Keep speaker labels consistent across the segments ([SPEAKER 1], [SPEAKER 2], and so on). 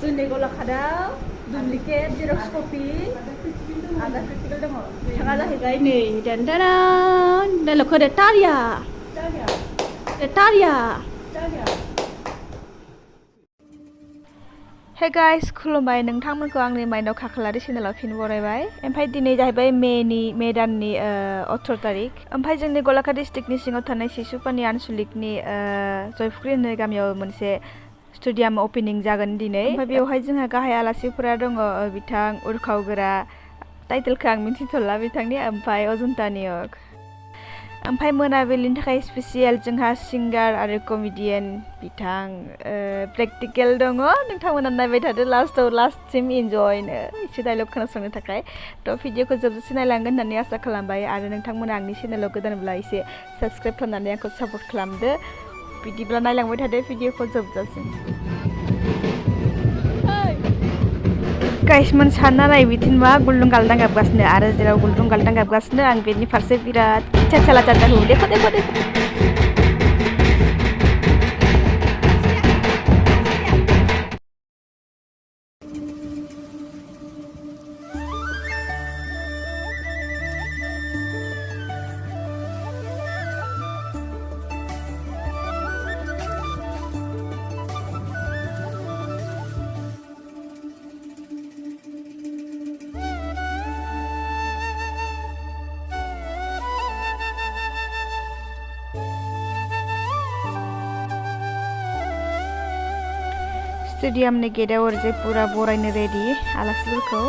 [SPEAKER 1] जोंनि गलाघाटआव duplicate Xerox कपि आदा practical दङ बिथाङा जाहैबाय नै डाइलग टारिया हे गाइस खुलुमबाय नोंथांमोनखौ आंनि माइनाव खाख्लारि चेनेलाव फिन बरायबाय ओमफ्राय दिनै जाहैबाय मे दाननि 18 तारिख ओमफ्राय जोंनि गलाघाट डिस्ट्रिक्टनि सिङाव थानाय सिसुपानि आनसलिकनि जयफुख्रि होननाय गामियाव मोनसे स्टेडियाम ओपनिं जागोन दिनै ओमफ्राय बेवहाय जोंहा गाहाय आलासिफोरा दङ बिथां urkhao gwra टाइटेलखौ आं मिथिथ'ला बिथांनि ओमफ्राय अजन्तानि ओमफ्राय मोनाबिलिनि थाखाय स्पेसियेल जोंहा सिंगार आरो कमेडियान बिथां प्रेक्टिकेल दङ नोंथांमोना नायबाय थादो लास्टसिम इन्जयनो एसे डाइलग खोनासंनो थाखाय थ' भिडिअखौ जोबजासे नायलांगोन होननानै आसा खालामबाय आरो नोंथांमोना आंनि चेनेलाव गोदानब्ला एसे साबस्क्राइब खालामनानै आंखौ सापर्ट खालामदो बिदिब्ला नायलांबाय थादो भिडिअखौ जोबजासिम गाइस सानना नाय बिथिंबा गुलदुं गालदां गाबगासिनो आरो जेराव गुलदुं गालदां गाबगासिनो आं बेनि फारसे बिराद चाला चाला देखो स्टेडियामनि गेटआव ओरैजाय पुरा बरायनो रेडि आलासिफोरखौ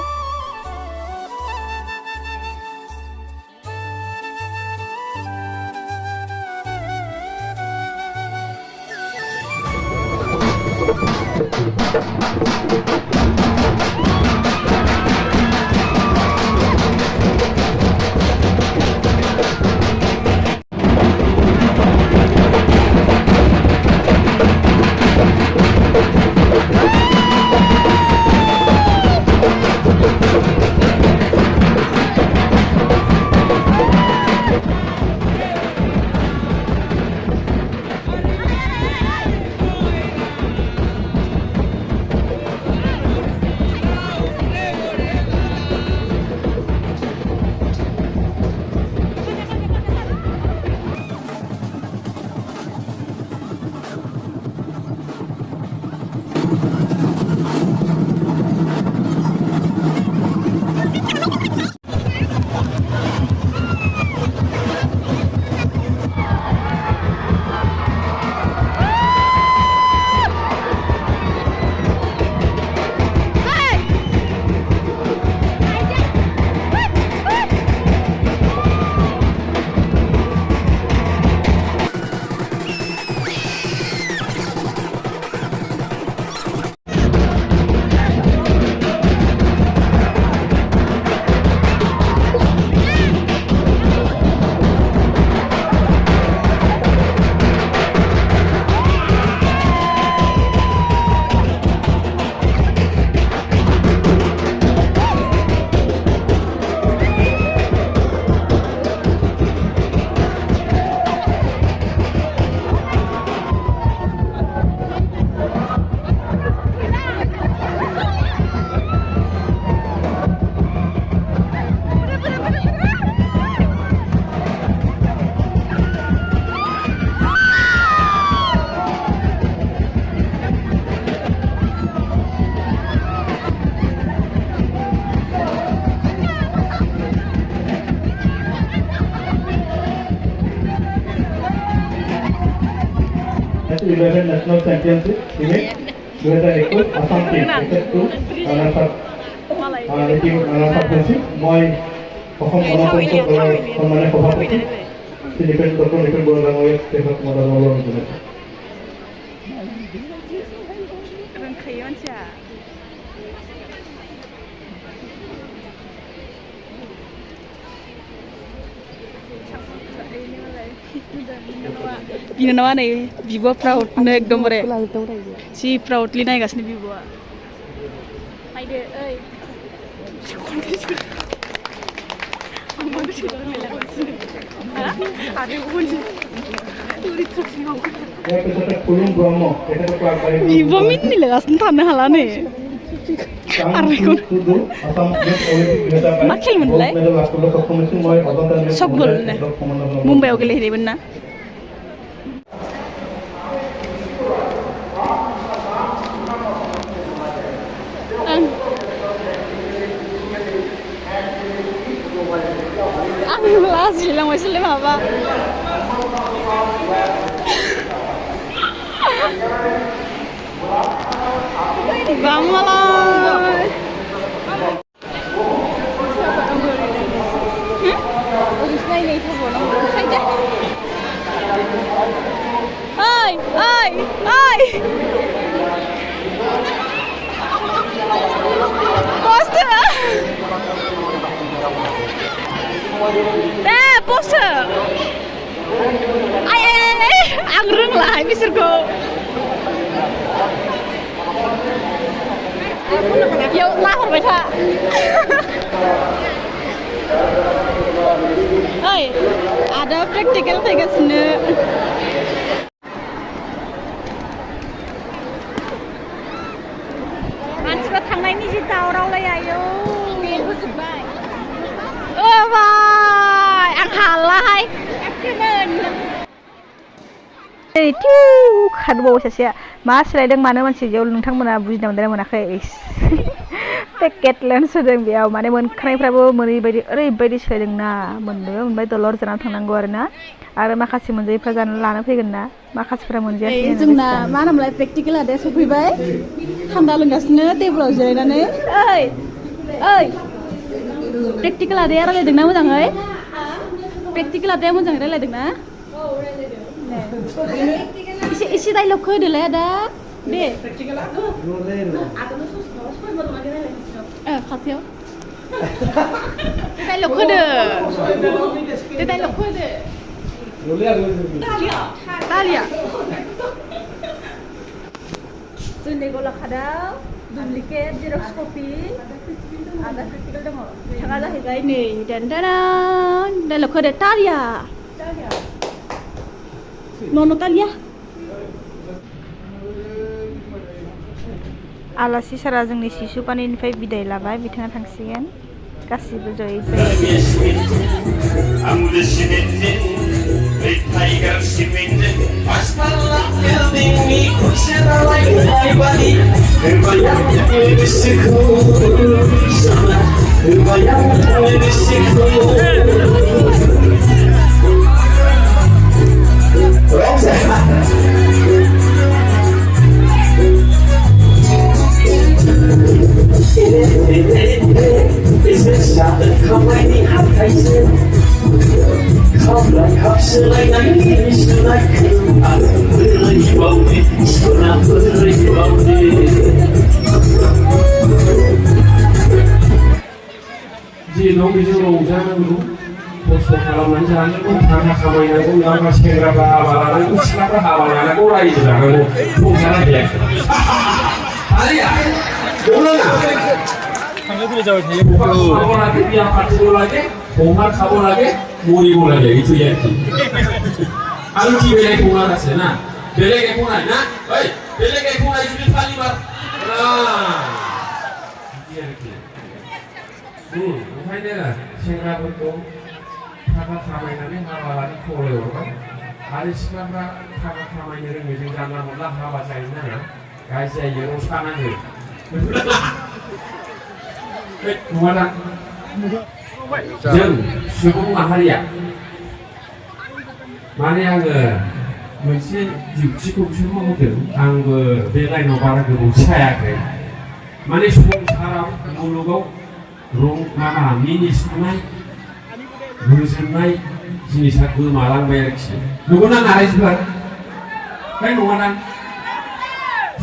[SPEAKER 2] U11 National Championship event 2021 Assam team SS2 runners-up হৈছিল মই অসম গণতন্ত্ৰ দলৰ সন্মানীয় সভাপতি শ্ৰী নিপেন বৰুৱা ডাঙৰীয়াক তেখেতক মই ধন্যবাদ জনাইছোঁ
[SPEAKER 1] बिनानावा नै बिब'आ प्राउडनो एकदमबारे जि प्राउडलि नायगासिनो बिब'आ नायदो ओइ बिब'आ मिनिलागासिनो थानो हाला नै मा खेल मोनलाय सकबल मुम्बाइआव गेलेहैदोंमोन ना आं लाजिलांबायसोलै माबा Vamos Ơi, ơi, ơi. Poster. Poster. Ai, ang rung lại bisurku. Yuk lah berbeda. Oi, ada praktikal faigasino. Manusia थांनायनि जि दावरावलाय आयौ बेनोजोबबाय बाय आं हालाहाय खारबावो सासेया मा सोलायदों मानो मानसिजों नोंथांमोना बुजिना मोनदों मोनाखै पेकेट लेन्स होदों बेयाव माने मोनखानायफ्राबो मोनैबायदि ओरैबायदि सोलायदोंना मोनबाय दलर जानानै थांनांगौ आरो माखासे मोनजायैफ्रा जानो लाना फैगोन ना माखासेफ्रा मोनजायाखै जोंना मा होनोमोनलाय प्रेक्टिकेल आदाया सफैबाय थान्दा लोंगासिनो टेबोलाव जिरायनानै ओइ प्रेक्टिकेल आदाया रायलायदोंना मोजाङै प्रेक्टिकेल आदाया मोजाङै रायलायदोंना एसे डायलगखौ होदोलाय आदा दे खाथियाव डायलगखौ होदो Talia जोंनि गलाघाटआव डुप्लिकेट जेरक्स कपि आदा प्रेक्टिकेल दङ थाङा जाहैबाय नै डायलगखौ होदो Talia Nono Talia आलासि सारा जोंनि सिसुपानिनिफ्राय बिदाय लाबाय बिथाङा थांसिगोन गासिबो जयै
[SPEAKER 3] जेराव बेजों रंजानांगौ खस्थ' खालामनानै जानांगौ थाखा खामायनांगौ नङाबा सेंग्राफ्रा हाबा लानांगौ सिख्लाफ्रा हाबा लानांगौ रायजो जानांगौ संसारा गैयाखै आलिया दंना थांलाय फैलाय जाबाय थायो खाबो लागे बिया फाटिबो लागे हमार खाबो लागे मरिबो लागे itu ya आरो कि बेलेग बुङागासिनो ना बेलेग बुंनाय ना ओइ बेलेग बुंनाय जुदि फालिबा ओंखायनो सेंग्राफोरखौ थाखा खामायनानै हाबा लानो खावलायहरबाय आरो सिख्लाफ्रा थाखा खामायनो रोङैजों जानला मोनला हाबा जायो नाङा गाय जायो रसा नाङो नङा जों सुबुं माहारिया माने आङो मोनसे डिउटिखौ बिसोर मावदों आंबो बे लाइनाव बारा गोबाव जायाखै माने संसाराव मुलुगाव मिनिस्लुनाय गोजोननाय जिनिसा गोमालांबाय आरोखि नंगौना नारायजोफोर बे नङाना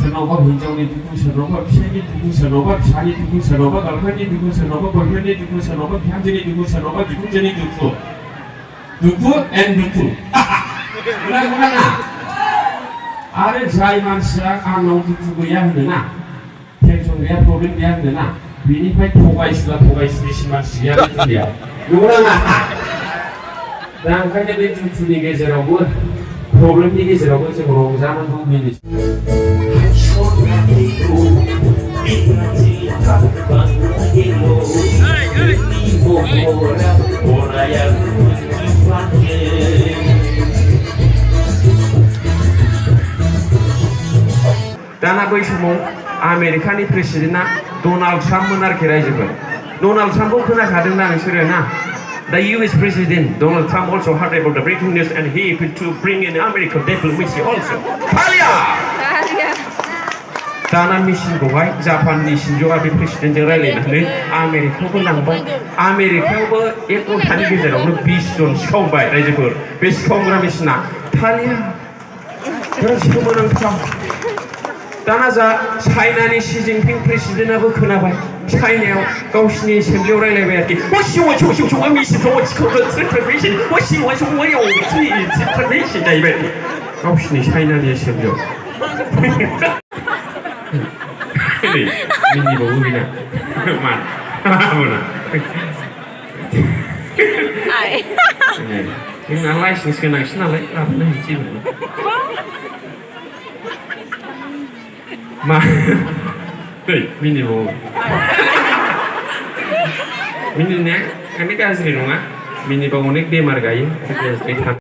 [SPEAKER 3] सोरनावबा हिन्जावनि दुखु सोरनावबा फिसायनि दुखु सोरनावबा फिसानि दुखु सोरनावबा गार्लफ्रेन्डनि दुखु सोरनावबा बयफ्रेन्डनि दुखु सोरनावबा बिहामजोनि दुखु सोरनावबा बिखुनजोनि दुखु एन्ड दुखु नंगौना आरो जाय मानसिया आंनाव दुखु गैया होनोना टेनसन गैया प्रब्लेम गैया होनोना बिनिफ्राय थगायस्लिसिन मानसि गैया दुनियाव नंगौना दा ओंखायनो बे दुखुनि गेजेरावबो प्रब्लेमनि गेजेरावबो जों रंजानांगौ मिनिस्लु बै समाव आमेरिकानि प्रेसिडेन्टआ डनाल्ड ट्राम्पमोन आरोखि रायजोफोर डनाल्ड ट्राम्पखौ खोनाखादोंना नोंसोरो ना The US President Donald Trump also heard about the breaking news and he appealed to bring in American diplomacy also. Talia! दाना मिसिनखौहाय जापाननि शिनज' आबे प्रेसिडेन्टजों रायलायनानै आमेरिकायावबो लांबाय आमेरिकायावबो 1 घन्टानि गेजेरावनो 20 जन सिखावबाय रायजोफोर बे सिखावग्रा मिसिना थालिया बिराद सोमोनांथाव दाना जा चाइनानि शि जिनपिं प्रेसिडेन्टआबो खोनाबाय चाइनायाव गावसिनि एसेम्ब्लियाव रायलायबाय आरोखि जाहैबाय गावसिनि चाइनानि एसेम्ब्लियाव मिनिबावो बेना जोंना लाइसेन्स गोनांसो नालाय लाबोनो हायसै मा मिनिबावो मिनिनाया गाज्रि नङा मिनिबा अनेक बेमार गायो